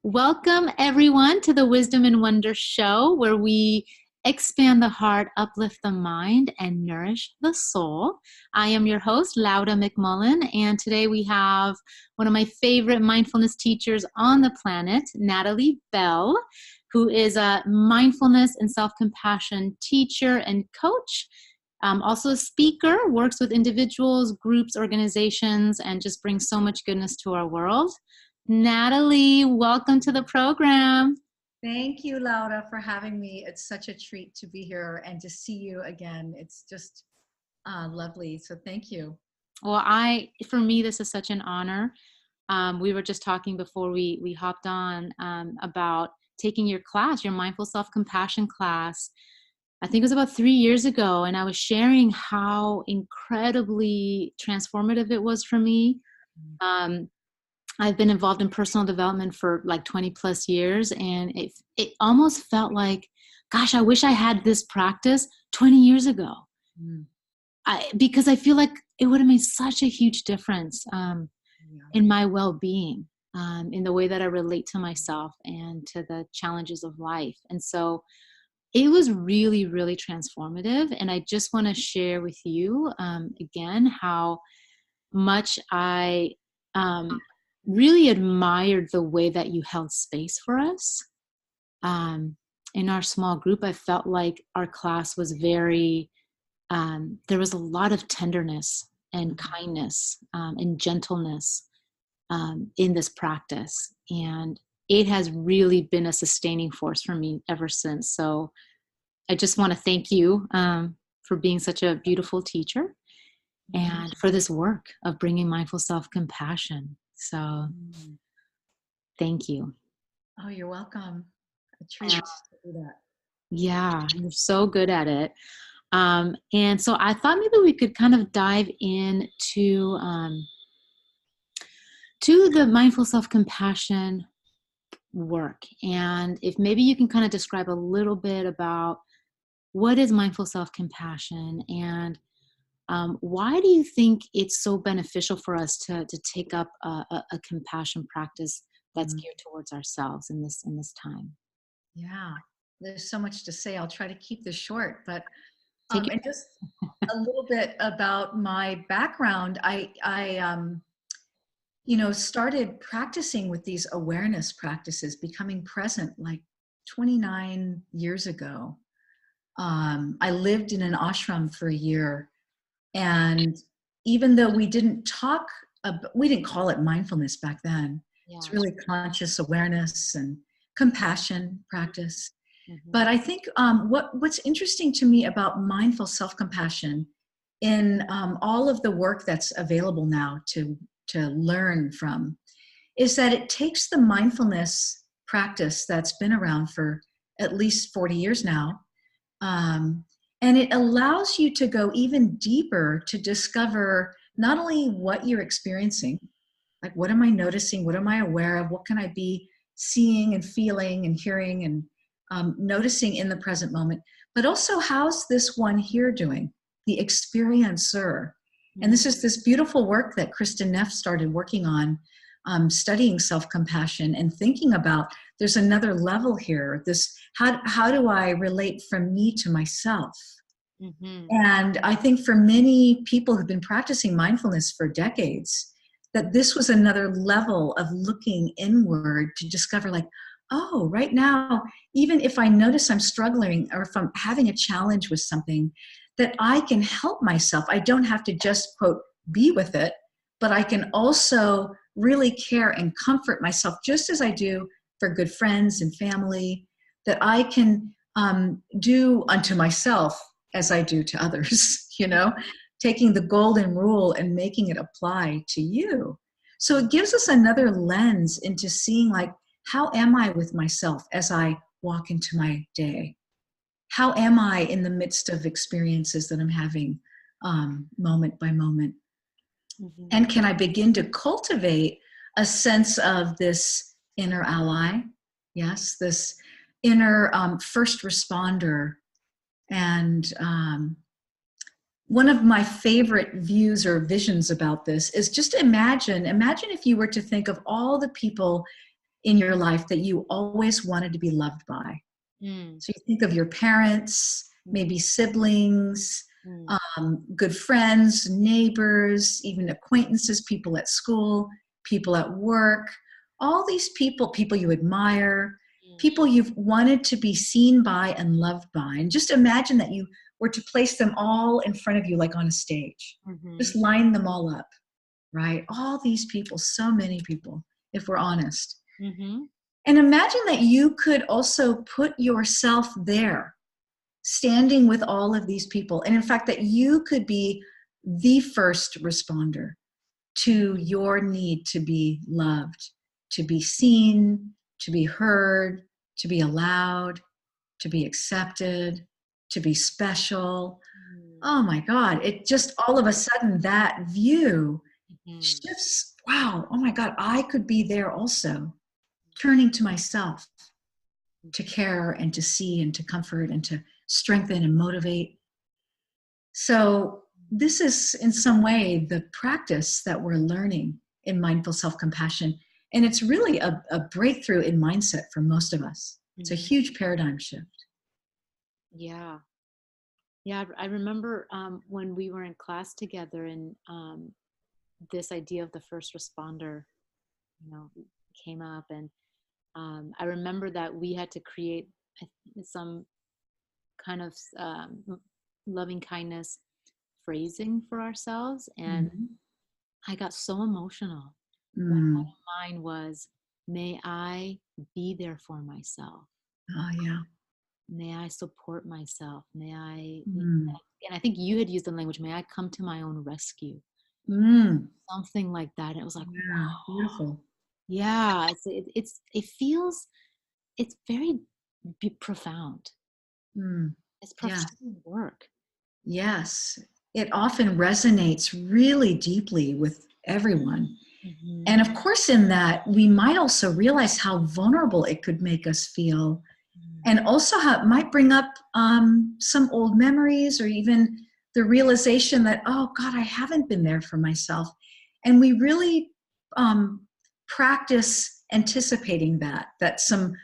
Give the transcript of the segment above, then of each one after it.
Welcome, everyone, to the Wisdom and Wonder Show, where we expand the heart, uplift the mind, and nourish the soul. I am your host, Laura McMullin, and today we have one of my favorite mindfulness teachers on the planet, Natalie Bell, who is a mindfulness and self-compassion teacher and coach. Also a speaker, works with individuals, groups, organizations, and just brings so much goodness to our world. Natalie, welcome to the program. Thank you, Laura, for having me. It's such a treat to be here and to see you again. It's just lovely. So thank you. Well, for me, this is such an honor. We were just talking before we hopped on about taking your class, your Mindful Self-Compassion class. I think it was about 3 years ago, and I was sharing how incredibly transformative it was for me. I've been involved in personal development for like 20 plus years, and it almost felt like, gosh, I wish I had this practice 20 years ago. Because I feel like it would have made such a huge difference in my well-being, in the way that I relate to myself and to the challenges of life. And so it was really, really transformative. And I just want to share with you again how much I really admired the way that you held space for us. In our small group, I felt like our class was very, there was a lot of tenderness and kindness and gentleness in this practice. And it has really been a sustaining force for me ever since. So I just want to thank you for being such a beautiful teacher and for this work of bringing mindful self-compassion. So thank you. Oh, you're welcome. A treat to do that. Yeah, you're so good at it. And so I thought maybe we could kind of dive into to the mindful self-compassion work. And if maybe you can kind of describe a little bit about what is mindful self-compassion, and why do you think it's so beneficial for us to take up a compassion practice that's geared towards ourselves in this time? Yeah, there's so much to say. I'll try to keep this short, but and just a little bit about my background. I started practicing with these awareness practices, becoming present like 29 years ago. I lived in an ashram for a year. And even though we didn't call it mindfulness back then. Yeah. It's really conscious awareness and compassion practice. Mm-hmm. But I think what's interesting to me about mindful self-compassion in all of the work that's available now to learn from is that it takes the mindfulness practice that's been around for at least 40 years now, and it allows you to go even deeper to discover not only what you're experiencing, like what am I noticing, what am I aware of, what can I be seeing and feeling and hearing and noticing in the present moment, but also how's this one here doing, the experiencer. And this is this beautiful work that Kristen Neff started working on, studying self-compassion and thinking about there's another level here. This, how do I relate from me to myself? Mm-hmm. And I think for many people who've been practicing mindfulness for decades, that this was another level of looking inward to discover like, oh, right now, even if I notice I'm struggling or if I'm having a challenge with something, that I can help myself. I don't have to just, quote, be with it, but I can also really care and comfort myself just as I do for good friends and family, that I can do unto myself as I do to others, taking the golden rule and making it apply to you. So it gives us another lens into seeing like, how am I with myself as I walk into my day? How am I in the midst of experiences that I'm having moment by moment? Mm-hmm. And can I begin to cultivate a sense of this inner ally? Yes, this inner first responder. And one of my favorite views or visions about this is just imagine if you were to think of all the people in your life that you always wanted to be loved by? Mm. So you think of your parents, maybe siblings, Mm. good friends, neighbors, even acquaintances, people at school, people at work, all these people, people you admire, people you've wanted to be seen by and loved by. And just imagine that you were to place them all in front of you, like on a stage. Mm-hmm. Just line them all up, right? All these people, so many people, if we're honest. Mm-hmm. And imagine that you could also put yourself there, standing with all of these people. And in fact, that you could be the first responder to your need to be loved, to be seen, to be heard, to be allowed, to be accepted, to be special. Oh my God, it just all of a sudden that view shifts. Wow, oh my God, I could be there also, turning to myself to care and to see and to comfort and to strengthen and motivate. So this is in some way the practice that we're learning in mindful self-compassion. And it's really a breakthrough in mindset for most of us. It's a huge paradigm shift. Yeah. Yeah, I remember when we were in class together, and this idea of the first responder, came up, and I remember that we had to create some kind of loving kindness phrasing for ourselves, and I got so emotional. One of mine was, "May I be there for myself. Oh yeah. May I support myself. May I," and I think you had used the language, "May I come to my own rescue." Something like that. And it was like, Yeah, wow. beautiful. Yeah, it feels, it's very profound. It's Yes. profound work. Yes. It often resonates really deeply with everyone. And of course, in that, we might also realize how vulnerable it could make us feel. And also how it might bring up some old memories, or even the realization that, oh God, I haven't been there for myself. And we really practice anticipating that some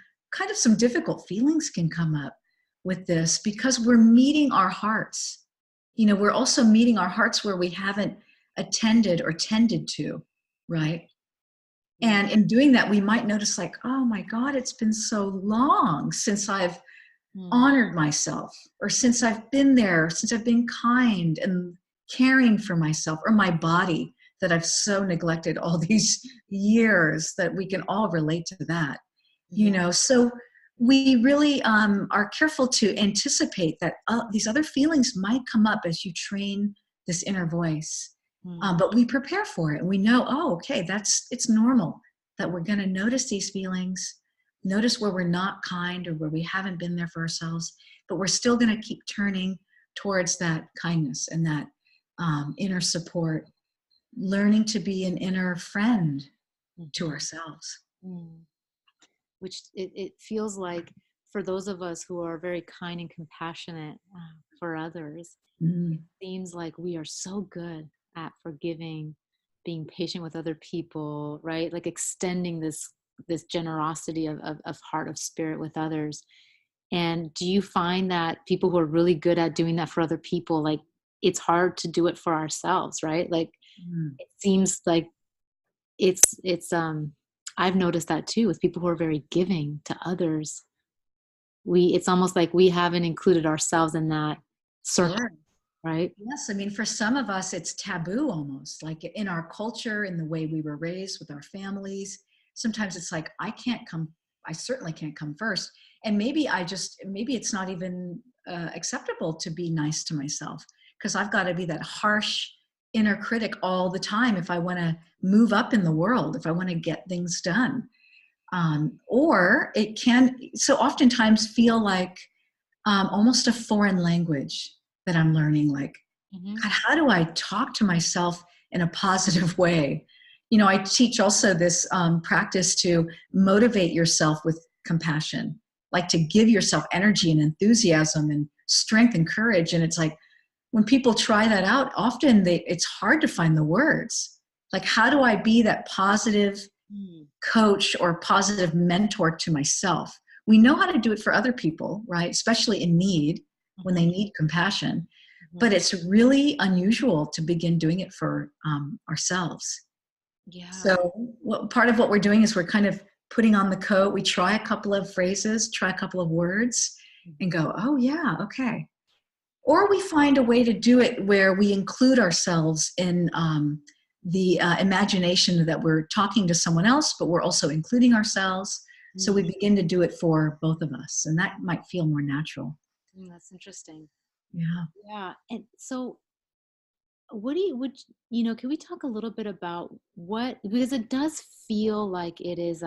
difficult feelings can come up with this, because we're meeting our hearts. We're also meeting our hearts where we haven't attended or tended to, right? And in doing that, we might notice like, oh my God, it's been so long since I've honored myself, or since I've been there, since I've been kind and caring for myself, or my body that I've so neglected all these years. That we can all relate to that, So we really are careful to anticipate that these other feelings might come up as you train this inner voice. But we prepare for it. We know, oh, okay, it's normal that we're going to notice these feelings, notice where we're not kind or where we haven't been there for ourselves, but we're still going to keep turning towards that kindness and that inner support, learning to be an inner friend to ourselves. Which it feels like, for those of us who are very kind and compassionate for others, it seems like we are so good at forgiving, being patient with other people, right? Like extending this generosity of heart, of spirit with others. And do you find that people who are really good at doing that for other people, like it's hard to do it for ourselves, right? Like it seems like it's I've noticed that too with people who are very giving to others. It's almost like we haven't included ourselves in that circle. Sure. Right? Yes. I mean, for some of us, it's taboo almost, like in our culture, in the way we were raised with our families. Sometimes it's like, I certainly can't come first. And maybe it's not even acceptable to be nice to myself, because I've got to be that harsh inner critic all the time if I want to move up in the world, if I want to get things done. Or it can so oftentimes feel like almost a foreign language that I'm learning, like, God, how do I talk to myself in a positive way? I teach also this practice to motivate yourself with compassion, like to give yourself energy and enthusiasm and strength and courage. And it's like, when people try that out, often it's hard to find the words. Like, how do I be that positive, Mm. coach or positive mentor to myself. We know how to do it for other people, right? Especially in need, when they need compassion. But Mhm. it's really unusual to begin doing it for ourselves. Yeah. So part of what we're doing is we're kind of putting on the coat. We try a couple of phrases, try a couple of words, and Mhm. go, oh, yeah, okay. Or we find a way to do it where we include ourselves in the imagination that we're talking to someone else, but we're also including ourselves. So we Mm. begin to do it for both of us, and that might feel more natural. That's interesting. Yeah. Yeah. And so what do you would you know, can we talk a little bit about what, because it does feel like it is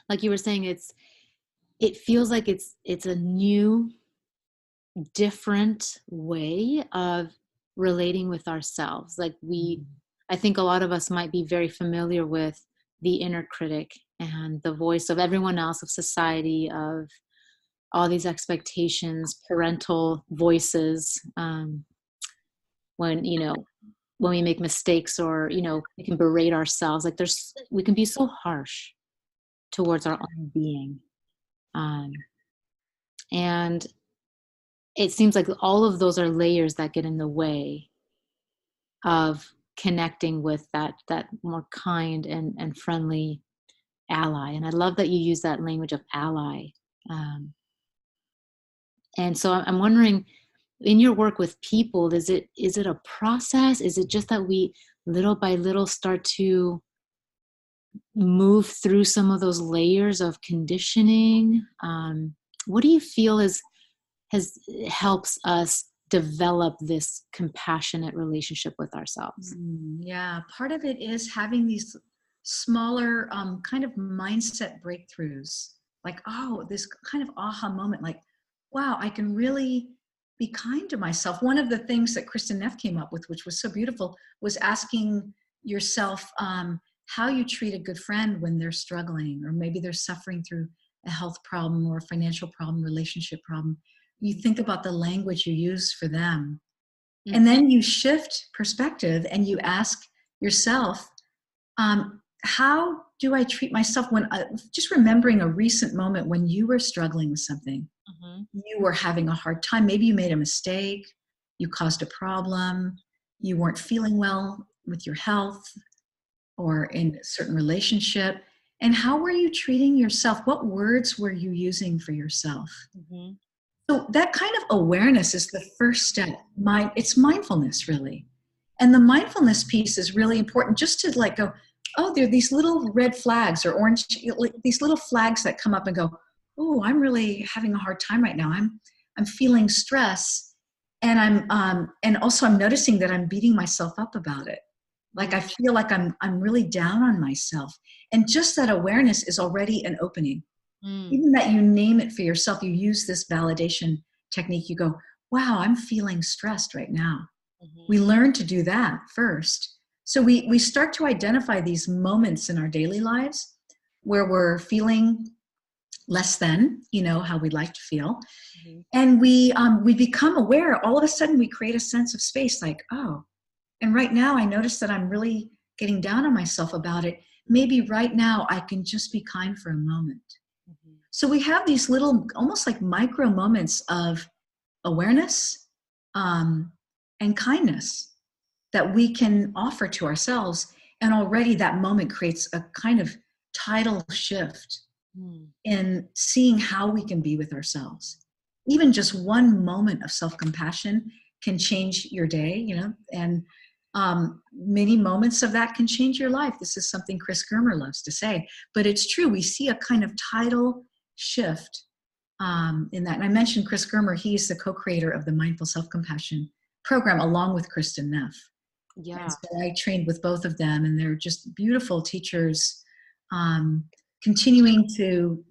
like you were saying, it feels like it's a new, different way of relating with ourselves. Like I think a lot of us might be very familiar with the inner critic and the voice of everyone else, of society, of all these expectations, parental voices, when when we make mistakes, or we can berate ourselves. Like we can be so harsh towards our own being, um, and it seems like all of those are layers that get in the way of connecting with that more kind and friendly ally. And I love that you use that language of ally. um, and so I'm wondering, in your work with people, is it a process? Is it just that we little by little start to move through some of those layers of conditioning? What do you feel has helps us develop this compassionate relationship with ourselves? Yeah, part of it is having these smaller kind of mindset breakthroughs. Like, oh, this kind of aha moment, like, wow, I can really be kind to myself. One of the things that Kristen Neff came up with, which was so beautiful, was asking yourself how you treat a good friend when they're struggling, or maybe they're suffering through a health problem or a financial problem, relationship problem. You think about the language you use for them, and Mhm. then you shift perspective and you ask yourself, how do I treat myself when just remembering a recent moment when you were struggling with something, Mhm. you were having a hard time. Maybe you made a mistake, you caused a problem, you weren't feeling well with your health or in a certain relationship. And how were you treating yourself? What words were you using for yourself? Mhm. So that kind of awareness is the first step. It's mindfulness, really. And the mindfulness piece is really important, just to like go, oh, there are these little red flags or orange, like these little flags that come up and go, oh, I'm really having a hard time right now. I'm feeling stress, and and also I'm noticing that I'm beating myself up about it. Like I feel like I'm really down on myself. And just that awareness is already an opening. Mm. Even that you name it for yourself, you use this validation technique, you go, wow, I'm feeling stressed right now. We Mhm. learn to do that first. So we start to identify these moments in our daily lives where we're feeling less than, how we'd like to feel. Mhm. And we become aware. All of a sudden, we create a sense of space like, oh, and right now I notice that I'm really getting down on myself about it. Maybe right now I can just be kind for a moment. Mhm. So we have these little, almost like micro moments of awareness um, and kindness that we can offer to ourselves. And already that moment creates a kind of tidal shift Mm. in seeing how we can be with ourselves. Even just one moment of self-compassion can change your day, and many moments of that can change your life. This is something Chris Germer loves to say, but it's true. We see a kind of tidal shift in that. And I mentioned Chris Germer. He's the co-creator of the Mindful Self-Compassion program, along with Kristen Neff. And Yeah. so I trained with both of them, and they're just beautiful teachers, continuing to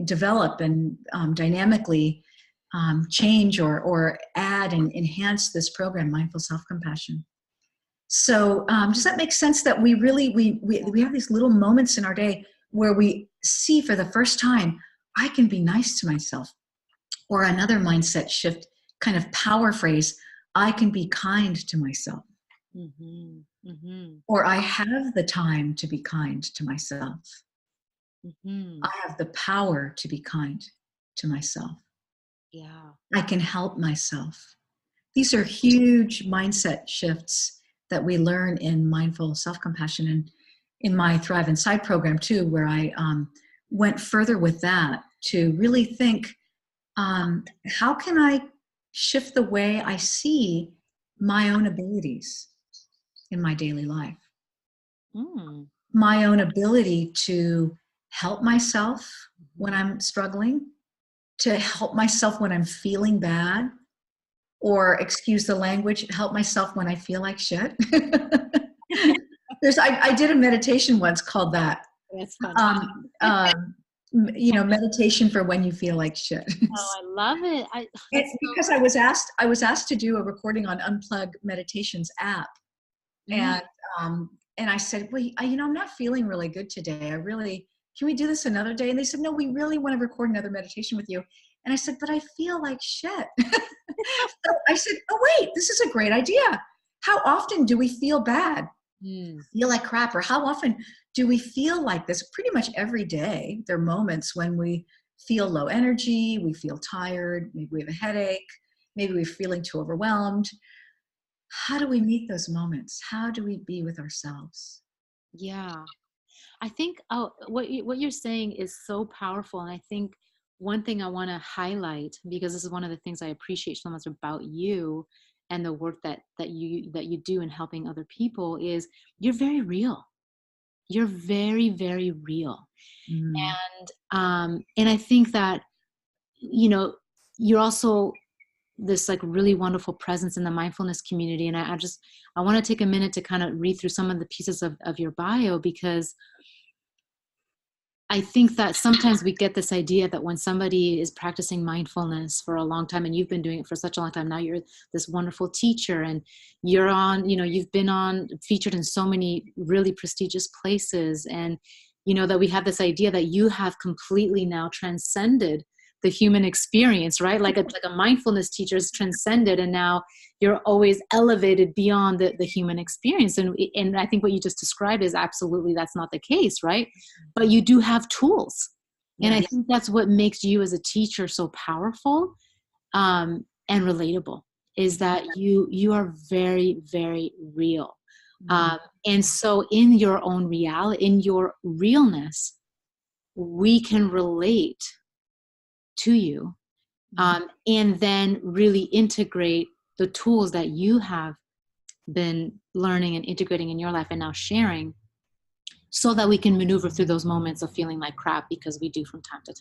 develop and dynamically change or add and enhance this program, Mindful Self-Compassion. So does that make sense that we really, we have these little moments in our day where we see for the first time, I can be nice to myself? Or another mindset shift kind of power phrase, I can be kind to myself. Mm-hmm. Mm-hmm. Or I have the time to be kind to myself. Mm-hmm. I have the power to be kind to myself. Yeah. I can help myself. These are huge mindset shifts that we learn in mindful self-compassion, and in my Thrive Inside program too, where I went further with that to really think, how can I shift the way I see my own abilities in my daily life? Mm. My own ability to help myself when I'm struggling, to help myself when I'm feeling bad, or excuse the language, help myself when I feel like shit. I did a meditation once called that. That's funny. Meditation for when you feel like shit. Oh, I love it. It's because I was asked to do a recording on Unplug Meditation's app, Mm. and I said, well, I'm not feeling really good today. Can we do this another day? And they said, no, we really want to record another meditation with you. And I said, but I feel like shit. So I said, oh, wait, this is a great idea. How often do we feel bad? Feel like crap? Or how often do we feel like this? Pretty much every day. There are moments when we feel low energy, we feel tired, maybe we have a headache, maybe we're feeling too overwhelmed. How do we meet those moments? How do we be with ourselves? Yeah. I think what you're saying is so powerful. And I think one thing I want to highlight, because this is one of the things I appreciate so much about you and the work that you do in helping other people, is you're very real. You're very, very real. Mm. And I think that, you're also this like really wonderful presence in the mindfulness community. And I want to take a minute to kind of read through some of the pieces of your bio, because I think that sometimes we get this idea that when somebody is practicing mindfulness for a long time, and you've been doing it for such a long time, now you're this wonderful teacher, and you've been featured in so many really prestigious places. And, that we have this idea that you have completely now transcended the human experience, right? Like a mindfulness teacher is transcended, and now you're always elevated beyond the human experience. And I think what you just described is absolutely, that's not the case, right? But you do have tools. And I think that's what makes you as a teacher so powerful, and relatable, is that you are very, very real. And so in your own reality, in your realness, we can relate to you, and then really integrate the tools that you have been learning and integrating in your life and now sharing, so that we can maneuver through those moments of feeling like crap, because we do from time to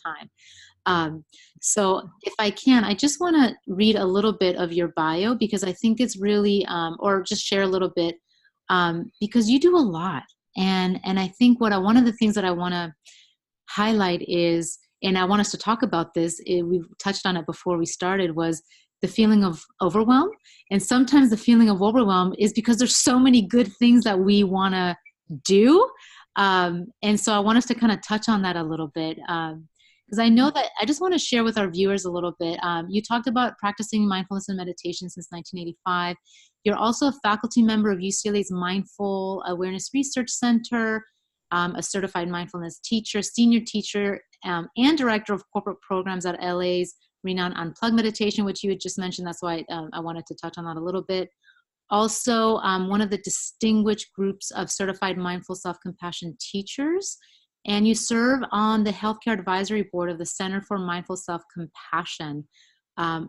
time. So if I can, I just want to read a little bit of your bio, because I think it's really, or just share a little bit, because you do a lot. And I think one of the things that I want to highlight is, and I want us to talk about this, we've touched on it before we started, was the feeling of overwhelm. And sometimes the feeling of overwhelm is because there's so many good things that we want to do. And so I want us to kind of touch on that a little bit, because I know that I just want to share with our viewers a little bit. You talked about practicing mindfulness and meditation since 1985. You're also a faculty member of UCLA's Mindful Awareness Research Center, a certified mindfulness teacher, senior teacher, and director of corporate programs at LA's renowned Unplug Meditation, which you had just mentioned. That's why I wanted to touch on that a little bit. Also, one of the distinguished groups of certified mindful self-compassion teachers. And you serve on the healthcare advisory board of the Center for Mindful Self-Compassion.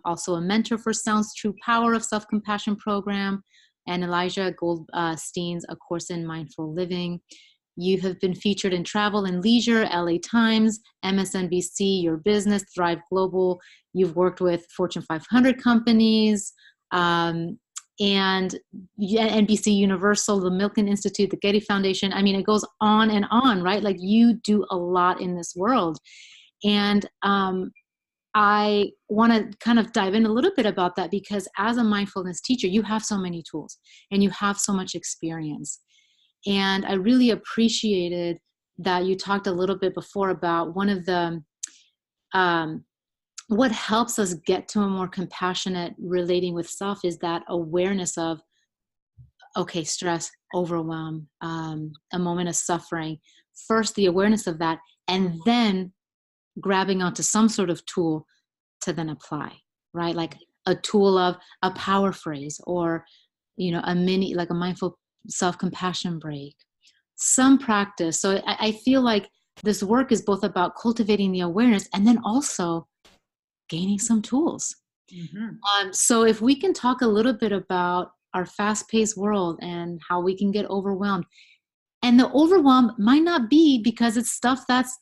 Also a mentor for SoundsTrue Power of Self-Compassion program, and Elisha Goldstein's A Course in Mindful Living. You have been featured in Travel and Leisure, LA Times, MSNBC, Your Business, Thrive Global. You've worked with Fortune 500 companies, and NBC Universal, the Milken Institute, the Getty Foundation. I mean, it goes on and on, right? Like, you do a lot in this world. And I want to kind of dive in a little bit about that, because as a mindfulness teacher, you have so many tools and you have so much experience. And I really appreciated that you talked a little bit before about one of the, what helps us get to a more compassionate relating with self is that awareness of, okay, stress, overwhelm, a moment of suffering. First, the awareness of that, and then grabbing onto some sort of tool to then apply, right? Like a tool of a power phrase, or, a mini, like a mindful self-compassion break, some practice. So I feel like this work is both about cultivating the awareness and then also gaining some tools. So if we can talk a little bit about our fast-paced world and how we can get overwhelmed. And the overwhelm might not be because it's stuff that's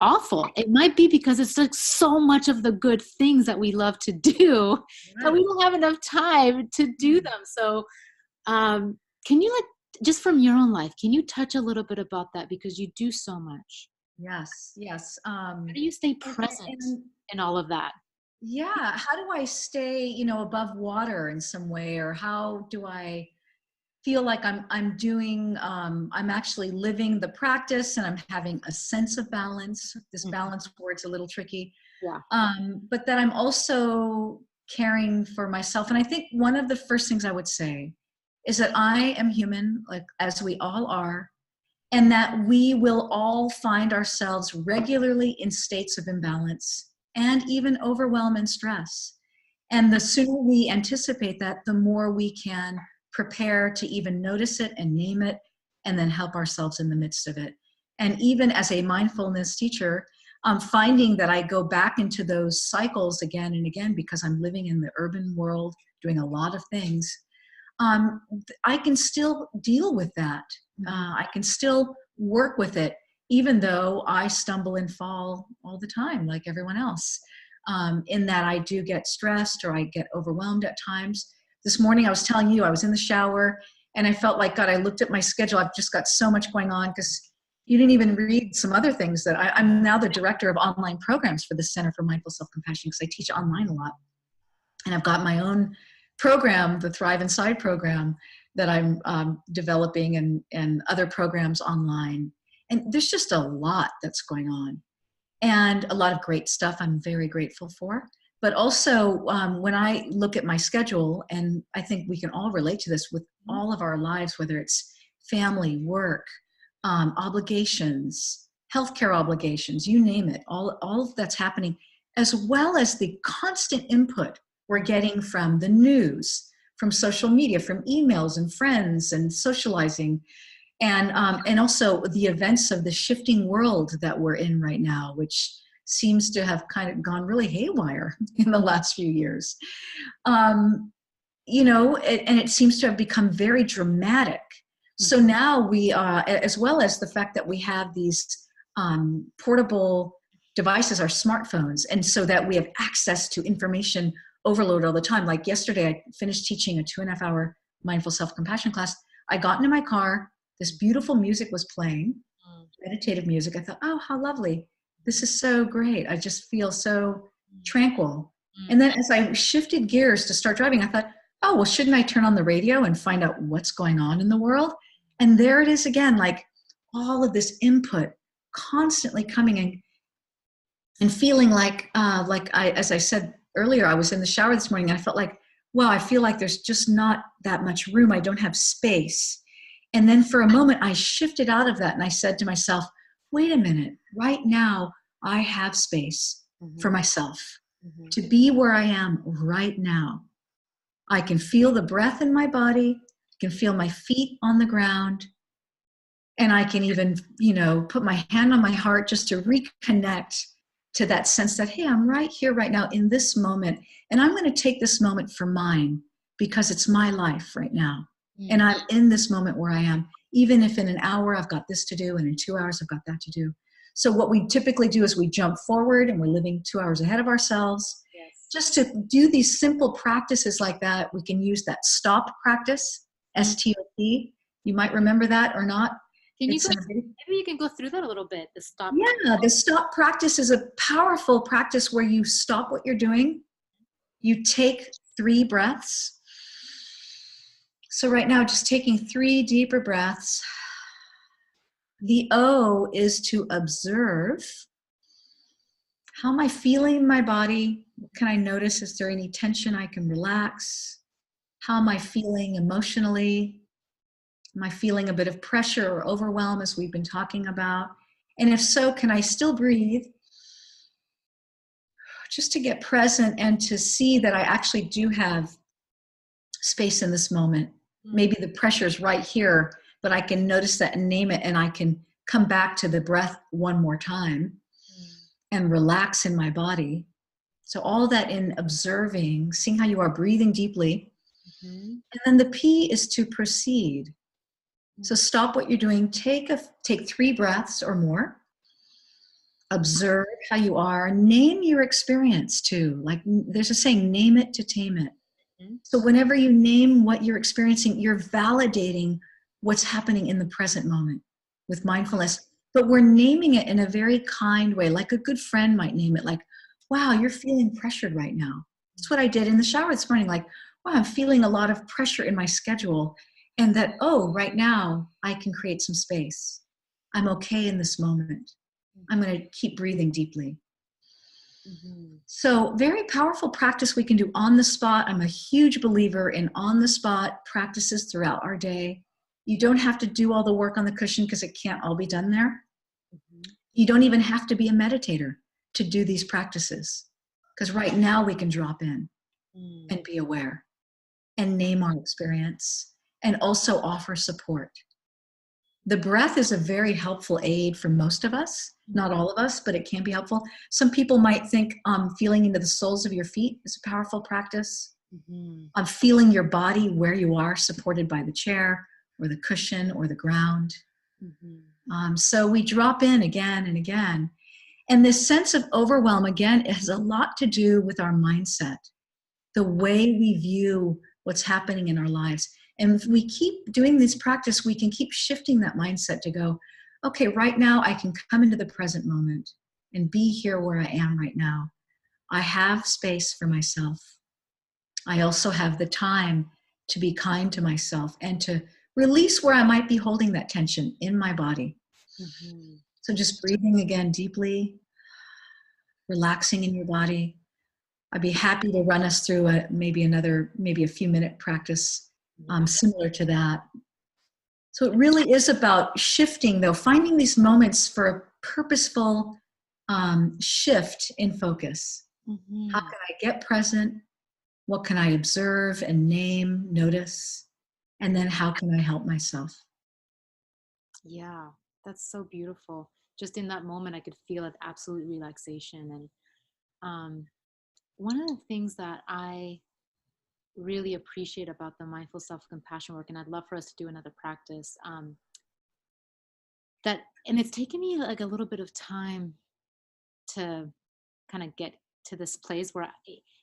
awful. It might be because it's like so much of the good things that we love to do that we don't have enough time to do them. So can you, like, just from your own life, can you touch a little bit about that? Because you do so much. Yes. How do you stay present in all of that? Yeah. How do I stay, above water in some way, or how do I feel like I'm doing, I'm actually living the practice and I'm having a sense of balance. This balance word's a little tricky. Yeah. But that I'm also caring for myself. And I think one of the first things I would say is that I am human, like as we all are, and that we will all find ourselves regularly in states of imbalance and even overwhelm and stress. And the sooner we anticipate that, the more we can prepare to even notice it and name it, and then help ourselves in the midst of it. And even as a mindfulness teacher, I'm finding that I go back into those cycles again and again because I'm living in the urban world, doing a lot of things. I can still deal with that. I can still work with it, even though I stumble and fall all the time, like everyone else. In that I do get stressed or I get overwhelmed at times. This morning I was telling you, I was in the shower and I felt like, God, I looked at my schedule. I've just got so much going on, because you didn't even read some other things that I'm now the director of online programs for the Center for Mindful Self-Compassion, because I teach online a lot. And I've got my own program, the Thrive Inside program, that I'm developing, and other programs online. And there's just a lot that's going on, and a lot of great stuff I'm very grateful for. But also when I look at my schedule, and I think we can all relate to this with all of our lives, whether it's family, work, obligations, healthcare obligations, you name it, all of that's happening, as well as the constant input we're getting from the news, from social media, from emails and friends and socializing, and also the events of the shifting world that we're in right now, which seems to have kind of gone really haywire in the last few years. And it seems to have become very dramatic. So now we, as well as the fact that we have these portable devices, our smartphones, and so that we have access to information overload all the time. Like yesterday, I finished teaching a 2.5 hour mindful self-compassion class. I got into my car, this beautiful music was playing, meditative music. I thought, oh, how lovely. This is so great. I just feel so tranquil. And then as I shifted gears to start driving, I thought, oh, well, shouldn't I turn on the radio and find out what's going on in the world? And there it is again, like all of this input constantly coming in, and feeling like as I said earlier, I was in the shower this morning and I felt like, wow, I feel like there's just not that much room. I don't have space. And then for a moment, I shifted out of that and I said to myself, wait a minute, right now, I have space for myself to be where I am right now. I can feel the breath in my body, I can feel my feet on the ground, and I can even, put my hand on my heart just to reconnect to that sense that, hey, I'm right here, right now, in this moment, and I'm going to take this moment for mine because it's my life right now. And I'm in this moment where I am, even if in an hour I've got this to do and in 2 hours I've got that to do. So what we typically do is we jump forward and we're living 2 hours ahead of ourselves. Yes. Just to do these simple practices like that, we can use that stop practice, STOP. You might remember that or not. Maybe you can go through that a little bit, the stop. Yeah, the stop practice is a powerful practice where you stop what you're doing. You take 3 breaths. So right now, just taking 3 deeper breaths. The O is to observe. How am I feeling my body? What can I notice? Is there any tension I can relax? How am I feeling emotionally? Am I feeling a bit of pressure or overwhelm, as we've been talking about? And if so, can I still breathe? Just to get present and to see that I actually do have space in this moment. Maybe the pressure is right here, but I can notice that and name it, and I can come back to the breath one more time and relax in my body. So all that in observing, seeing how you are breathing deeply. And then the P is to proceed. So stop what you're doing. Take 3 breaths or more. Observe how you are. Name your experience too. Like there's a saying, name it to tame it. So whenever you name what you're experiencing, you're validating what's happening in the present moment with mindfulness. But we're naming it in a very kind way, like a good friend might name it, like, wow, you're feeling pressured right now. That's what I did in the shower this morning. Like, wow, I'm feeling a lot of pressure in my schedule. And that, oh, right now I can create some space. I'm okay in this moment. I'm going to keep breathing deeply. So very powerful practice we can do on the spot. I'm a huge believer in on the spot practices throughout our day. You don't have to do all the work on the cushion because it can't all be done there. You don't even have to be a meditator to do these practices, because right now we can drop in and be aware and name our experience and also offer support. The breath is a very helpful aid for most of us, not all of us, but it can be helpful. Some people might think feeling into the soles of your feet is a powerful practice. Feeling your body where you are, supported by the chair or the cushion or the ground. So we drop in again and again. And this sense of overwhelm, again, it has a lot to do with our mindset, the way we view what's happening in our lives. And if we keep doing this practice, we can keep shifting that mindset to go, okay, right now I can come into the present moment and be here where I am right now. I have space for myself. I also have the time to be kind to myself and to release where I might be holding that tension in my body. So just breathing again deeply, relaxing in your body. I'd be happy to run us through maybe a few minute practice similar to that. So it really is about shifting, though, finding these moments for a purposeful shift in focus. How can I get present? What can I observe and name, notice? And then how can I help myself? Yeah, that's so beautiful. Just in that moment, I could feel an absolute relaxation. And one of the things that I really appreciate about the mindful self-compassion work, and I'd love for us to do another practice, and it's taken me like a little bit of time to kind of get to this place where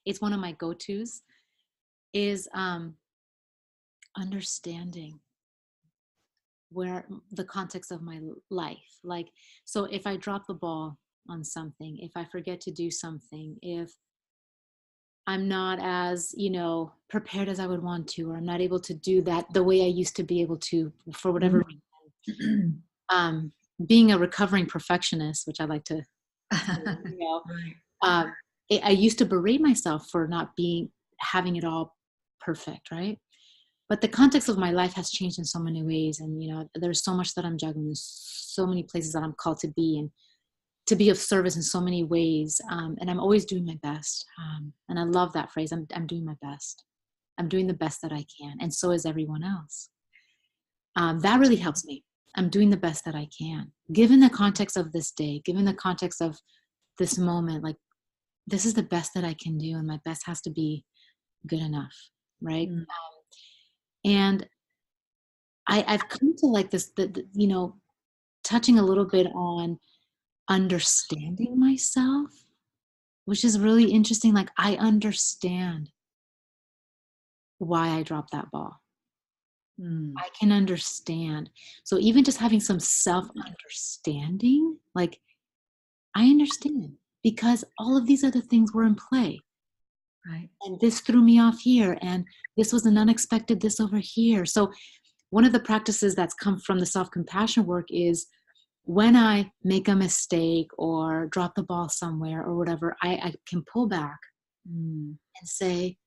it's one of my go-tos, is understanding where the context of my life. Like, so if I drop the ball on something, if I forget to do something, if I'm not as, prepared as I would want to, or I'm not able to do that the way I used to be able to for whatever reason. Being a recovering perfectionist, which I like to, I used to berate myself for not having it all perfect, right? But the context of my life has changed in so many ways. And, there's so much that I'm juggling. There's so many places that I'm called to be and to be of service in so many ways. And I'm always doing my best. And I love that phrase. I'm doing my best. I'm doing the best that I can. And so is everyone else. That really helps me. I'm doing the best that I can. Given the context of this day, given the context of this moment, like, this is the best that I can do. And my best has to be good enough, right? And I've come to like this, touching a little bit on understanding myself, which is really interesting. Like, I understand why I dropped that ball. I can understand. So even just having some self-understanding, like, I understand because all of these other things were in play. Right. And this threw me off here. And this was an unexpected this over here. So one of the practices that's come from the self-compassion work is when I make a mistake or drop the ball somewhere or whatever, I can pull back and say,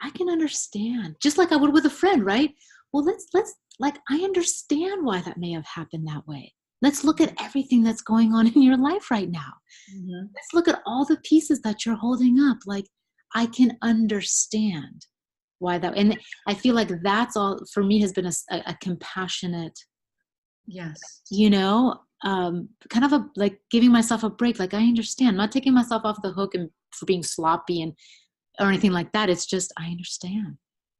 I can understand, just like I would with a friend, right? Well, let's like, I understand why that may have happened that way. Let's look at everything that's going on in your life right now. Mm-hmm. Let's look at all the pieces that you're holding up. Like, I can understand why that, and I feel like that's all for me has been a compassionate, Yes. you know, kind of a, like giving myself a break. Like, I understand, I'm not taking myself off the hook and for being sloppy and, or anything like that. It's just, I understand.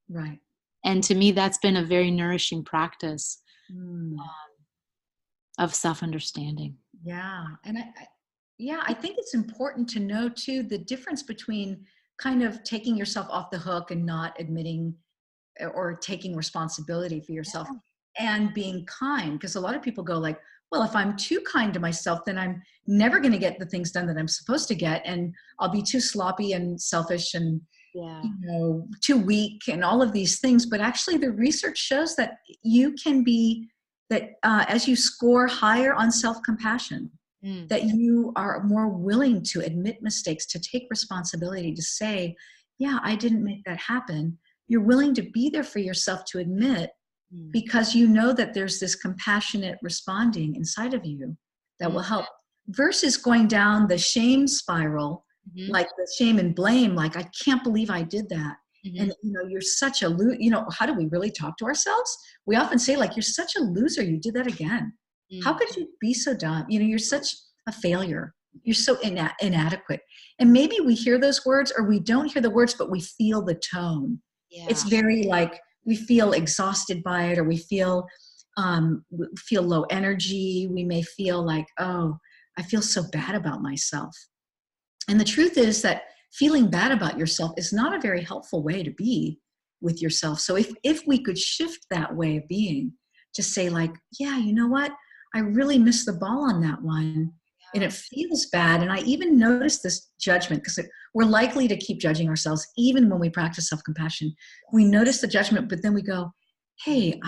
Right. And to me, that's been a very nourishing practice Mm. of self-understanding. Yeah. And yeah, I think it's important to know too the difference between kind of taking yourself off the hook and not admitting or taking responsibility for yourself and being kind. Because a lot of people go like, well, if I'm too kind to myself, then I'm never going to get the things done that I'm supposed to get. And I'll be too sloppy and selfish and, Yeah. you know, too weak and all of these things. But actually the research shows that you can be that as you score higher on self-compassion, Mm. that you are more willing to admit mistakes, to take responsibility, to say, yeah, I didn't make that happen. You're willing to be there for yourself to admit, Mm. because you know that there's this compassionate responding inside of you that will Mm. help, versus going down the shame spiral, Mhm. like the shame and blame, like, I can't believe I did that. Mhm. And, you know, you're such a how do we really talk to ourselves? We often say, like, you're such a loser. You did that again. How Mm. could you be so dumb? You know, you're such a failure. You're so inadequate. And maybe we hear those words or we don't hear the words, but we feel the tone. It's Yeah. very like we feel exhausted by it, or we feel low energy. We may feel like, oh, I feel so bad about myself. And the truth is that feeling bad about yourself is not a very helpful way to be with yourself. So if we could shift that way of being to say like, yeah, you know what? I really missed the ball on that one. And it feels bad. And I even noticed this judgment because we're likely to keep judging ourselves even when we practice self-compassion. We notice the judgment, but then we go, hey,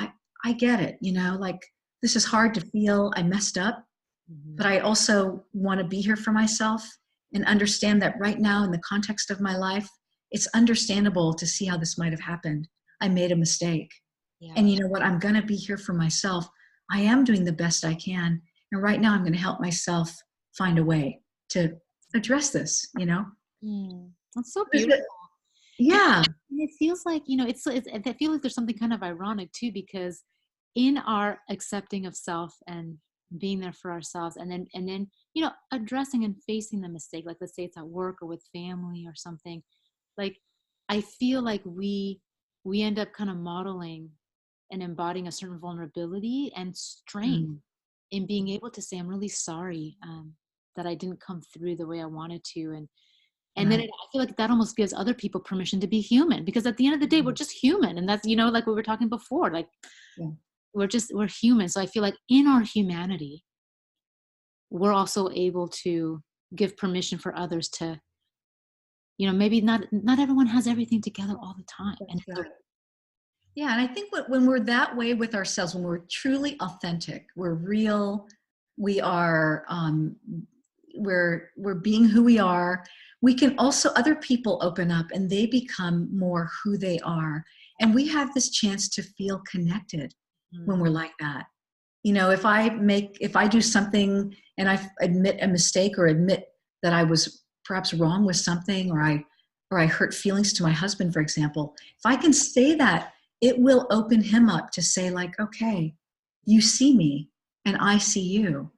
I get it. You know, like, this is hard to feel. I messed up, Mhm. but I also want to be here for myself and understand that right now in the context of my life, it's understandable to see how this might have happened. I made a mistake. Yeah. And you know what? I'm going to be here for myself. I am doing the best I can. And right now I'm going to help myself find a way to address this, you know? Mm. That's so Is it- beautiful. And Yeah. it feels like, I feel like there's something kind of ironic too, because in our accepting of self and being there for ourselves, and then, addressing and facing the mistake, like let's say it's at work or with family or something, like, I feel like we end up kind of modeling and embodying a certain vulnerability and strength Mm, in being able to say, I'm really sorry, that I didn't come through the way I wanted to. And then right. I feel like that almost gives other people permission to be human, because at the end of the day, we're Mm, just human. And that's, like we were talking before, like yeah. we're human. So I feel like in our humanity, we're also able to give permission for others to, maybe not everyone has everything together all the time. And That's it's right. Yeah, and I think when we're that way with ourselves, when we're truly authentic, we're real, we are we're being who we are. We can also Other people open up and they become more who they are, and we have this chance to feel connected when mm, we're like that. You know, if I do something and I admit a mistake or admit that I was perhaps wrong with something, or I hurt feelings to my husband, for example, if I can say that, it will open him up to say like, okay, you see me and I see you,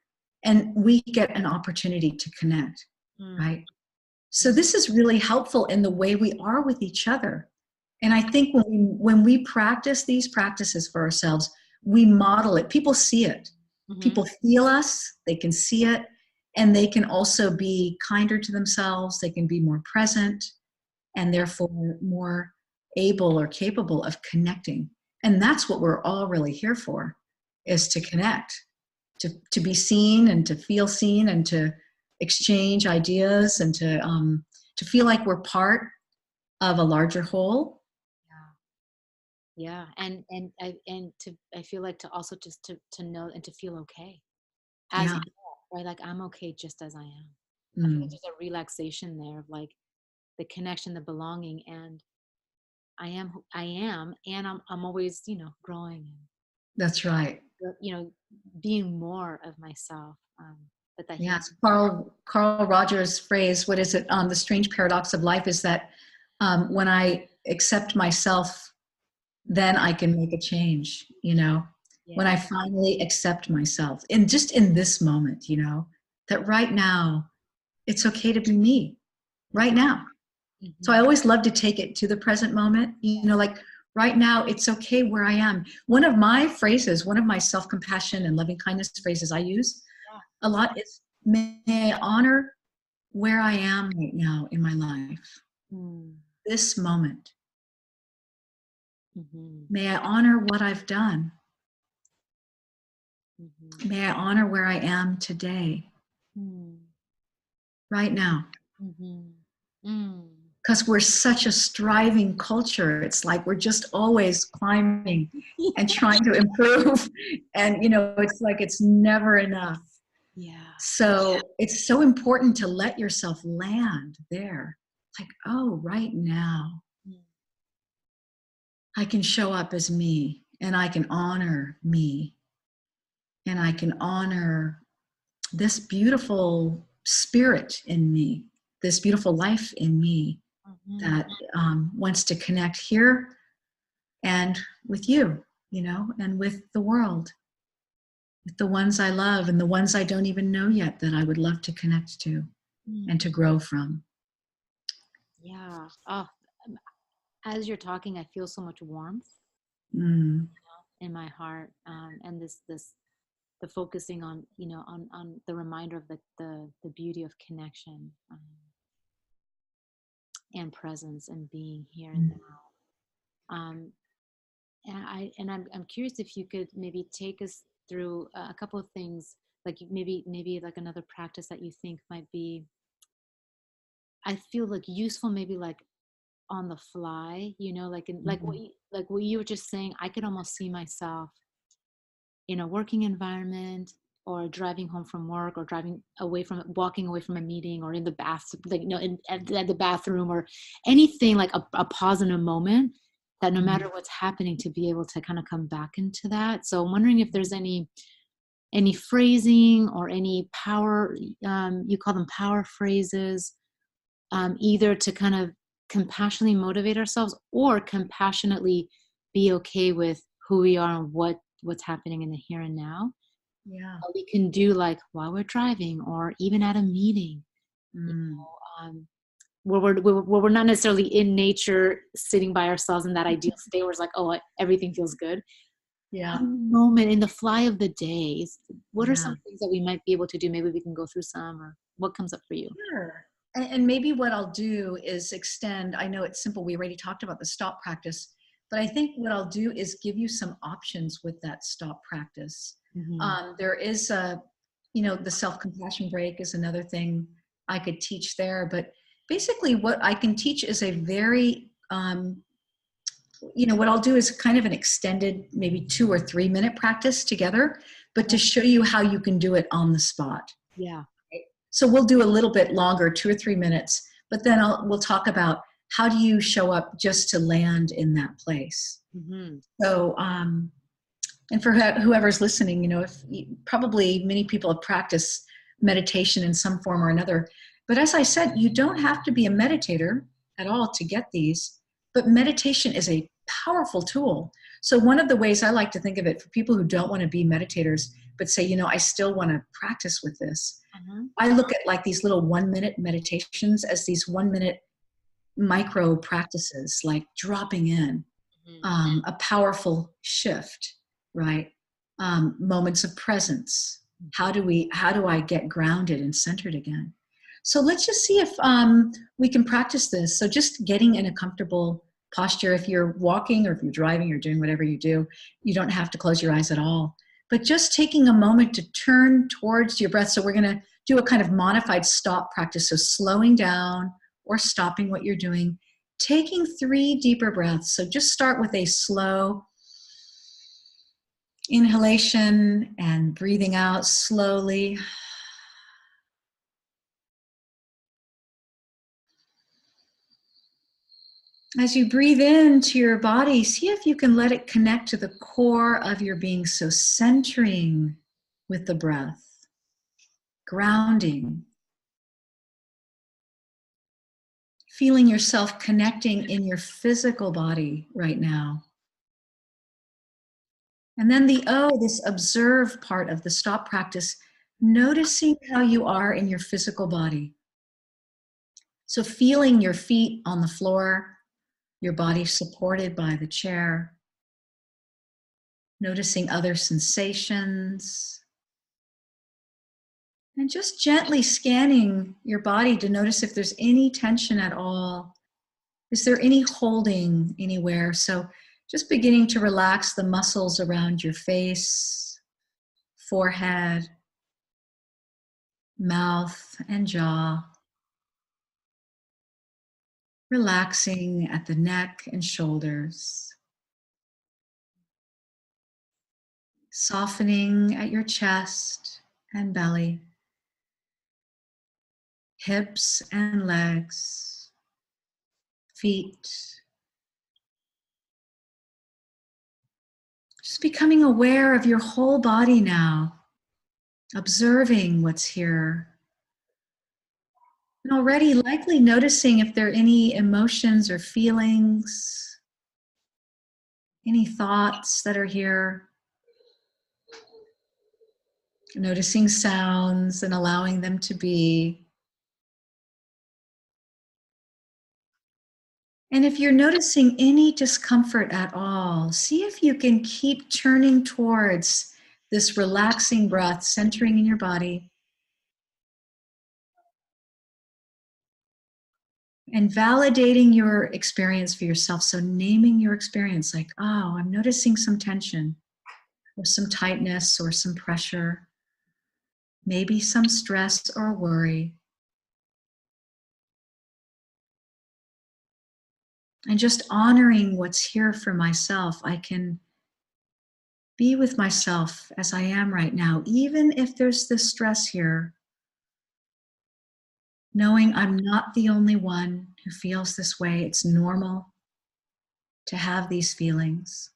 and we get an opportunity to connect, mm, right? So mm, this is really helpful in the way we are with each other. And I think when we practice these practices for ourselves, we model it. People see it. mhm. People feel us. They can see it. And they can also be kinder to themselves. They can be more present and therefore more able or capable of connecting. And that's what we're all really here for, is to connect, to be seen and to feel seen and to exchange ideas and to feel like we're part of a larger whole. Yeah. I feel like to also just to know and to feel okay as Yeah. you are, right? Like, I'm okay just as I am. I feel like Mm. there's a relaxation there of like the connection, the belonging, and I am who I am, and I'm always, growing. That's right. you know, being more of myself. But that Yeah, human. it's Carl Rogers' phrase, what is it? The strange paradox of life is that when I accept myself, then I can make a change, you know? When I Yeah. finally accept myself, and just in this moment, you know, that right now, it's okay to be me, right now. So I Mm-hmm. always love to take it to the present moment, you know, like right now, it's okay where I am. One of my phrases, one of my self-compassion and loving kindness phrases I use Yeah. a lot is, may I honor where I am right now in my life, Mm. this moment. Mm-hmm. May I honor what I've done. Mm-hmm. May I honor where I am today, Mm. right now. Mm-hmm. Mm. Because we're such a striving culture. It's like we're just always climbing and trying to improve. And, you know, it's like it's never enough. Yeah. So it's so important to let yourself land there. Like, oh, right now, Mm. I can show up as me, and I can honor me, and I can honor this beautiful spirit in me, this beautiful life in me Mm-hmm. that wants to connect here and with you, you know, and with the world, with the ones I love and the ones I don't even know yet that I would love to connect to and to Mm. grow from. Yeah. Oh, as you're talking, I feel so much warmth Mm, in my heart, and this the focusing on, on the reminder of the beauty of connection, and presence and being here and mm, now. I'm curious if you could maybe take us through a couple of things, like maybe like another practice that you think might be, I feel like useful, maybe like on the fly, like mm, like what you were just saying. I could almost see myself in a working environment, or driving home from work, or walking away from a meeting, or in the bath, like, at the bathroom, or anything, like a pause in a moment, that no mm. matter what's happening, to be able to kind of come back into that. So I'm wondering if there's any phrasing or any power, you call them power phrases, either to kind of compassionately motivate ourselves, or compassionately be okay with who we are and what's happening in the here and now. Yeah. We can do, like, while we're driving, or even at a meeting, you Mm, know, where we're not necessarily in nature, sitting by ourselves in that ideal state where it's like, oh, everything feels good. yeah. In the moment, in the fly of the days, what are Yeah. some things that we might be able to do? Maybe we can go through some, or what comes up for you? Sure. And maybe what I'll do is extend, I know it's simple. We already talked about the stop practice, but I think what I'll do is give you some options with that stop practice. Mm-hmm. There is the self-compassion break is another thing I could teach there. But basically, what I can teach is a very, what I'll do is kind of an extended, maybe 2 or 3 minute practice together, but to Okay. show you how you can do it on the spot. Yeah. So we'll do a little bit longer, 2 or 3 minutes, but then we'll talk about how do you show up just to land in that place. Mm-hmm. So, and for whoever's listening, probably many people have practiced meditation in some form or another. But as I said, you don't have to be a meditator at all to get these. But meditation is a powerful tool. So one of the ways I like to think of it for people who don't want to be meditators, but say, I still want to practice with this. Uh-huh. I look at like these little 1 minute meditations as these 1 minute micro practices, like dropping in Mm-hmm. a powerful shift, right? Moments of presence. How do I get grounded and centered again? So let's just see if we can practice this. So just getting in a comfortable posture. If you're walking or if you're driving or doing whatever you do, you don't have to close your eyes at all. But just taking a moment to turn towards your breath. So we're going to do a kind of modified stop practice. So slowing down or stopping what you're doing, taking 3 deeper breaths. So just start with a slow inhalation and breathing out slowly. As you breathe into your body, see if you can let it connect to the core of your being. So centering with the breath, grounding, feeling yourself connecting in your physical body right now. And then the O, this observe part of the stop practice, noticing how you are in your physical body. So feeling your feet on the floor, your body supported by the chair, noticing other sensations, and just gently scanning your body to notice if there's any tension at all. Is there any holding anywhere? So just beginning to relax the muscles around your face, forehead, mouth, and jaw. Relaxing at the neck and shoulders. Softening at your chest and belly, hips and legs, feet. Just becoming aware of your whole body now, observing what's here. And already likely noticing if there are any emotions or feelings, any thoughts that are here. Noticing sounds and allowing them to be. And if you're noticing any discomfort at all, see if you can keep turning towards this relaxing breath, centering in your body, and validating your experience for yourself. So naming your experience like, oh, I'm noticing some tension or some tightness or some pressure, maybe some stress or worry. And just honoring what's here for myself. I can be with myself as I am right now, even if there's this stress here, knowing I'm not the only one who feels this way. It's normal to have these feelings.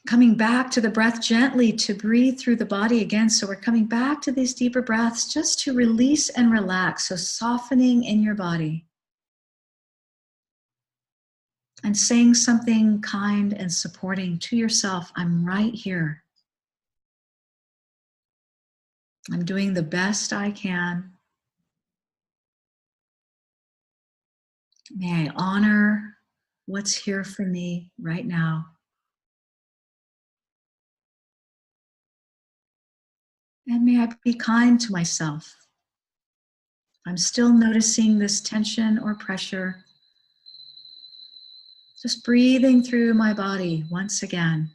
Coming back to the breath gently to breathe through the body again. So we're coming back to these deeper breaths just to release and relax. So softening in your body. And saying something kind and supporting to yourself. I'm right here. I'm doing the best I can. May I honor what's here for me right now. And may I be kind to myself. I'm still noticing this tension or pressure. Just breathing through my body once again.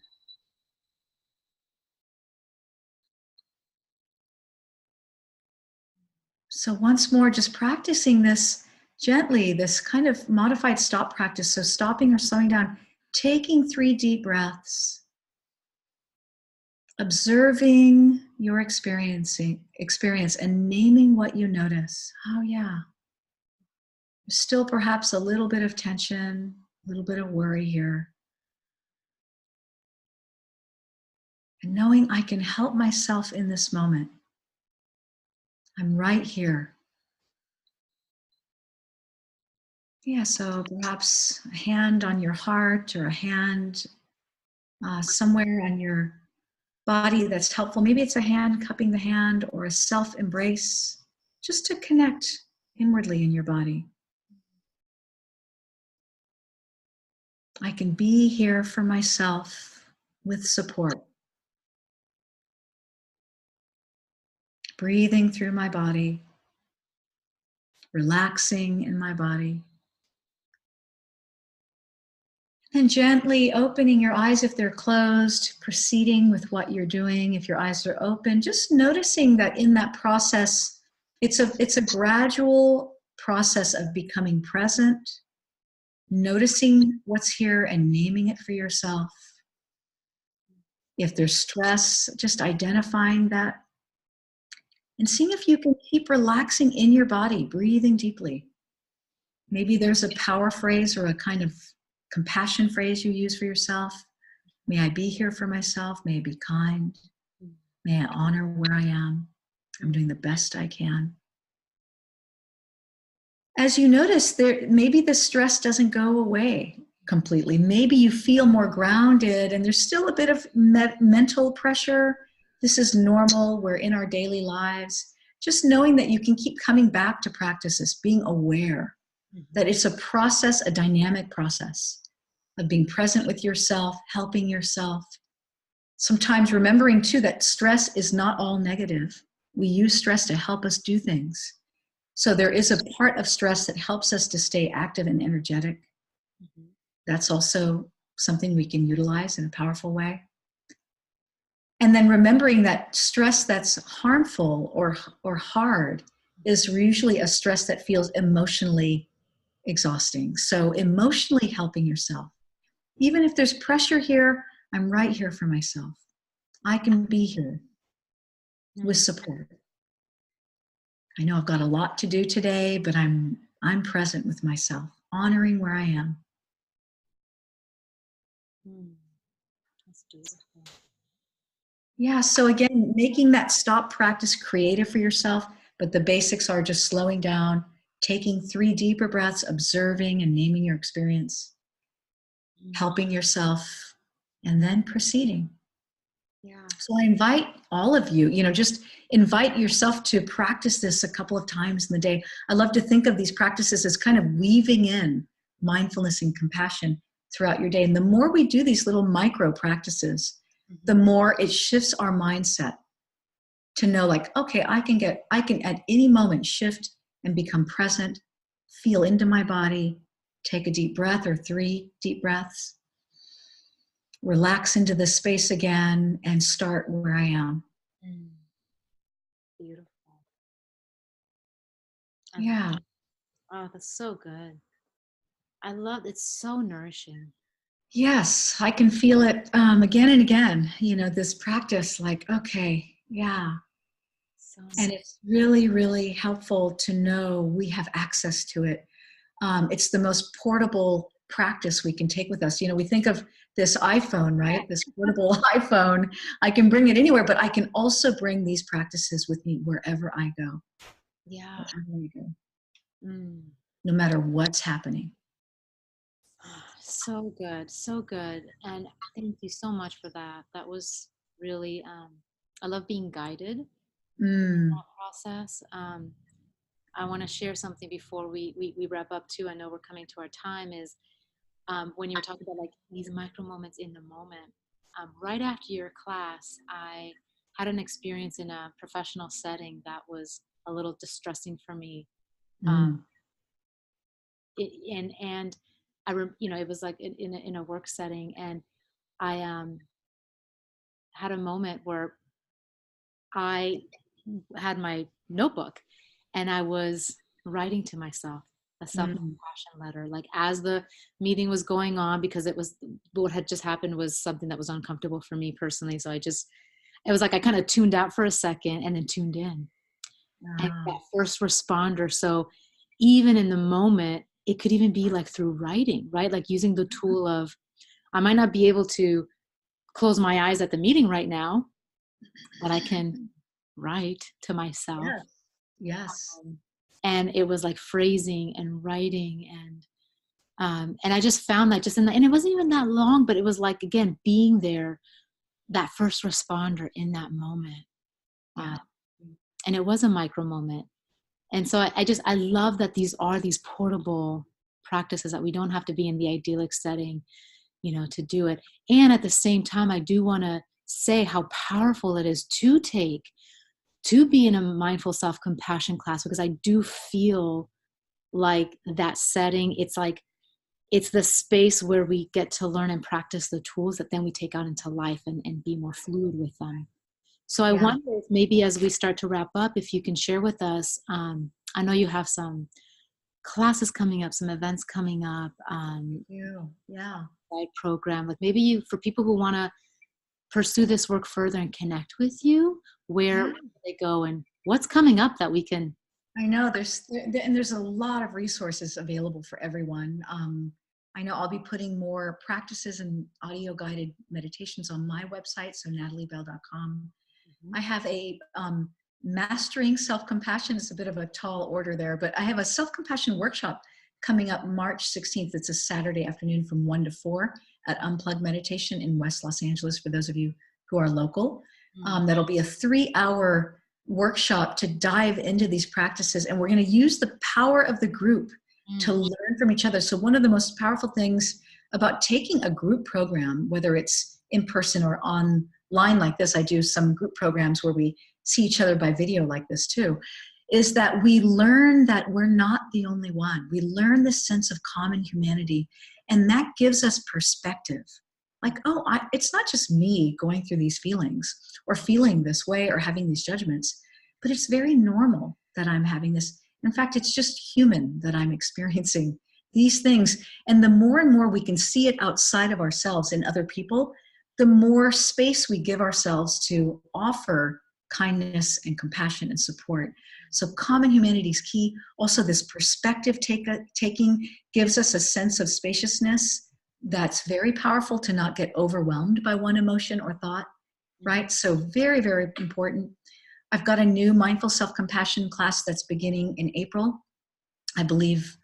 So once more, just practicing this gently, this kind of modified stop practice. So stopping or slowing down, taking 3 deep breaths, observing your experience and naming what you notice. Oh yeah, there's still perhaps a little bit of tension, a little bit of worry here. And knowing I can help myself in this moment. I'm right here. Yeah, so perhaps a hand on your heart or a hand somewhere on your body that's helpful. Maybe it's a hand cupping the hand or a self-embrace, just to connect inwardly in your body. I can be here for myself with support. Breathing through my body, relaxing in my body. And gently opening your eyes if they're closed, proceeding with what you're doing. If your eyes are open, just noticing that in that process, it's a gradual process of becoming present, noticing what's here and naming it for yourself. If there's stress, just identifying that and seeing if you can keep relaxing in your body, breathing deeply. Maybe there's a power phrase or a kind of compassion phrase you use for yourself. May I be here for myself. May I be kind. May I honor where I am. I'm doing the best I can. As you notice, maybe the stress doesn't go away completely. Maybe you feel more grounded and there's still a bit of mental pressure. This is normal. We're in our daily lives. Just knowing that you can keep coming back to practices, being aware that it's a process, a dynamic process of being present with yourself, helping yourself. Sometimes remembering too that stress is not all negative. We use stress to help us do things. So there is a part of stress that helps us to stay active and energetic. That's also something we can utilize in a powerful way. And then remembering that stress that's harmful or hard is usually a stress that feels emotionally exhausting. So emotionally helping yourself. Even if there's pressure here, I'm right here for myself. I can be here with support. I know I've got a lot to do today, but I'm present with myself, honoring where I am. That's beautiful. Yeah, so again, making that stop practice creative for yourself, but the basics are just slowing down, taking 3 deeper breaths, observing and naming your experience, helping yourself, and then proceeding. Yeah. So I invite all of you, just invite yourself to practice this a couple of times in the day. I love to think of these practices as kind of weaving in mindfulness and compassion throughout your day. And the more we do these little micro practices, the more it shifts our mindset to know like, okay, I can at any moment shift and become present, feel into my body, take a deep breath or 3 deep breaths, relax into the space again, and start where I am. Beautiful. Yeah. Oh, that's so good. I love it's so nourishing. Yes, I can feel it again and again, this practice like, okay, yeah. And it's really, really helpful to know we have access to it. It's the most portable practice we can take with us. We think of this iPhone, right? This portable iPhone. I can bring it anywhere, but I can also bring these practices with me wherever I go. Yeah. Wherever I go. No matter what's happening. So good, so good. And thank you so much for that. That was really, I love being guided in that process. I want to share something before we wrap up too. I know we're coming to our time is when you were talking about like these micro moments in the moment. Right after your class, I had an experience in a professional setting that was a little distressing for me. And it was like in a work setting, and I had a moment where I had my notebook and I was writing to myself a self-compassion letter, like as the meeting was going on, because what had just happened was something that was uncomfortable for me personally. So it was like I kind of tuned out for a second and then tuned in. And that first responder. So even in the moment, it could even be like through writing, right? Like using the tool of, I might not be able to close my eyes at the meeting right now, but I can write to myself. Yes. And it was like phrasing and writing and I just found that and it wasn't even that long, but it was like, again, being there, that first responder in that moment. And it was a micro moment. And so I love that these are these portable practices that we don't have to be in the idyllic setting, to do it. And at the same time, I do want to say how powerful it is to be in a mindful self-compassion class, because I do feel like that setting, it's the space where we get to learn and practice the tools that then we take out into life and be more fluid with them. So I wonder if maybe as we start to wrap up, if you can share with us, I know you have some classes coming up, some events coming up, side program, like maybe for people who want to pursue this work further and connect with you, where they go and what's coming up that we can. I know there's a lot of resources available for everyone. I know I'll be putting more practices and audio guided meditations on my website, so nataliebell.com. I have a mastering self-compassion. It's a bit of a tall order there, but I have a self-compassion workshop coming up March 16th. It's a Saturday afternoon from 1 to 4 at Unplug Meditation in West Los Angeles, for those of you who are local. That'll be a 3-hour workshop to dive into these practices, and we're going to use the power of the group to learn from each other. So one of the most powerful things about taking a group program, whether it's in person or online like this, I do some group programs where we see each other by video like this too, is that we learn that we're not the only one. We learn this sense of common humanity, and that gives us perspective. Like, oh, it's not just me going through these feelings or feeling this way or having these judgments, but it's very normal that I'm having this. In fact, it's just human that I'm experiencing these things. And the more and more we can see it outside of ourselves and other people, the more space we give ourselves to offer kindness and compassion and support. So common humanity is key. Also, this perspective taking gives us a sense of spaciousness that's very powerful, to not get overwhelmed by one emotion or thought, right? So very, very important. I've got a new mindful self-compassion class that's beginning in April. I believe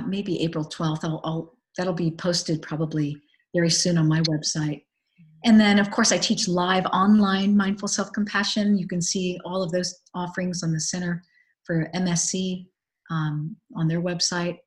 maybe April 12th. That'll be posted probably very soon on my website. And then, of course, I teach live online mindful self-compassion. You can see all of those offerings on the Center for MSC on their website.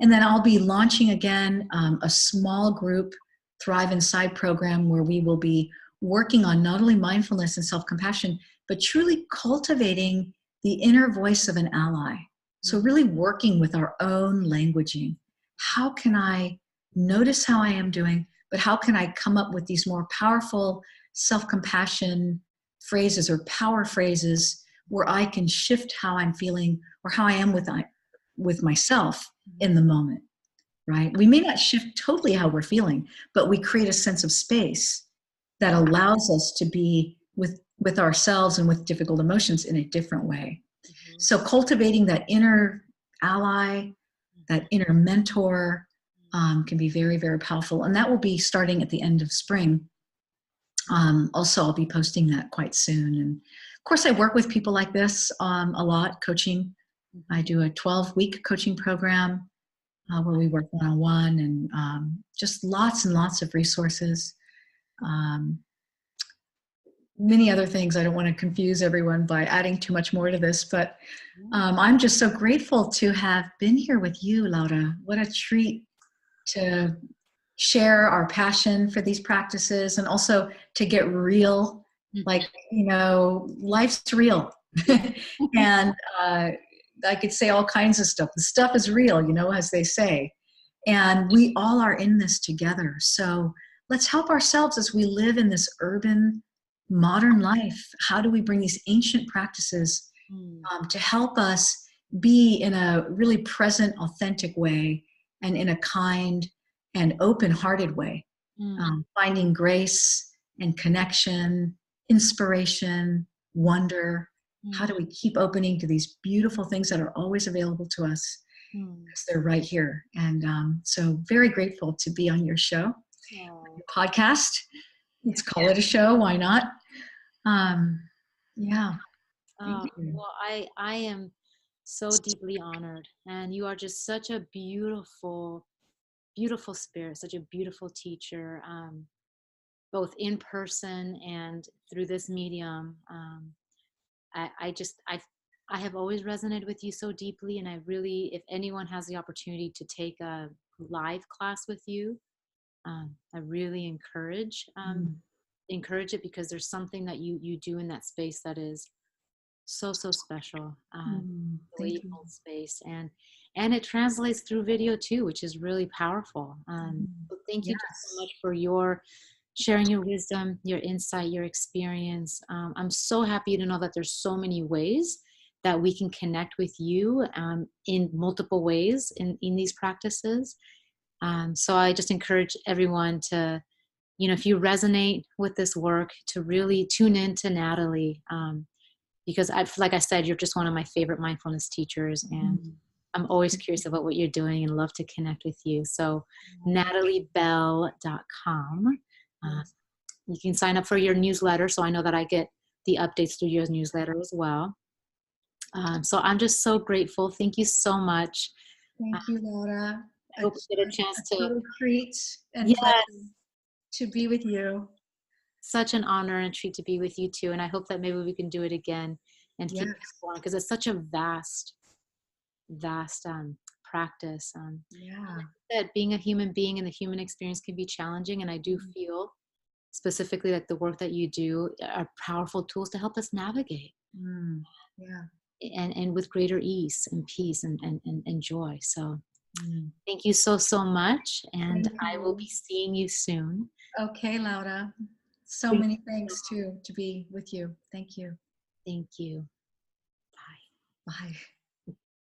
And then I'll be launching again a small group Thrive Inside program where we will be working on not only mindfulness and self-compassion, but truly cultivating the inner voice of an ally. So really working with our own languaging. How can I notice how I am doing, but how can I come up with these more powerful self-compassion phrases or power phrases where I can shift how I'm feeling or how I am with myself in the moment, right? We may not shift totally how we're feeling, but we create a sense of space that allows us to be with ourselves and with difficult emotions in a different way. So cultivating that inner ally, that inner mentor can be very, very powerful. And that will be starting at the end of spring. Also, I'll be posting that quite soon. And of course, I work with people like this a lot, coaching. I do a 12-week coaching program where we work one-on-one, and just lots and lots of resources. Many other things. I don't want to confuse everyone by adding too much more to this, but I'm just so grateful to have been here with you, Laura. What a treat to share our passion for these practices, and also to get real. Like, life's real. And I could say all kinds of stuff. The stuff is real, as they say. And we all are in this together. So let's help ourselves as we live in this urban, modern life. How do we bring these ancient practices to help us be in a really present, authentic way, and in a kind and open-hearted way, finding grace and connection, inspiration, wonder. How do we keep opening to these beautiful things that are always available to us? Because they're right here. And so very grateful to be on your show, your podcast. Let's call it a show. Why not? Yeah. Well, I am so deeply honored. And you are just such a beautiful, beautiful spirit, such a beautiful teacher, both in person and through this medium. I have always resonated with you so deeply, and I really, if anyone has the opportunity to take a live class with you, I really encourage it, because there's something that you do in that space that is so special. The way you hold space, and it translates through video too, which is really powerful. So thank you so much for your sharing your wisdom, your insight, your experience. I'm so happy to know that there's so many ways that we can connect with you in multiple ways in these practices. So I just encourage everyone to, if you resonate with this work, to really tune in to Natalie, because like I said, you're just one of my favorite mindfulness teachers, and I'm always curious about what you're doing and love to connect with you. So nataliebell.com. You can sign up for your newsletter, so I know that I get the updates through your newsletter as well. So I'm just so grateful. Thank you so much. Thank you, Laura. I hope we get a chance to. Total treat and Yes. pleasure to be with you. Such an honor and a treat to be with you too. And I hope that maybe we can do it again and keep exploring, because it's such a vast practice. Like I said, being a human being and the human experience can be challenging. And I do feel specifically that the work that you do are powerful tools to help us navigate. And with greater ease and peace and joy. So thank you so much. And I will be seeing you soon. Okay, Laura. So many thanks to be with you. Thank you. Thank you. Bye. Bye.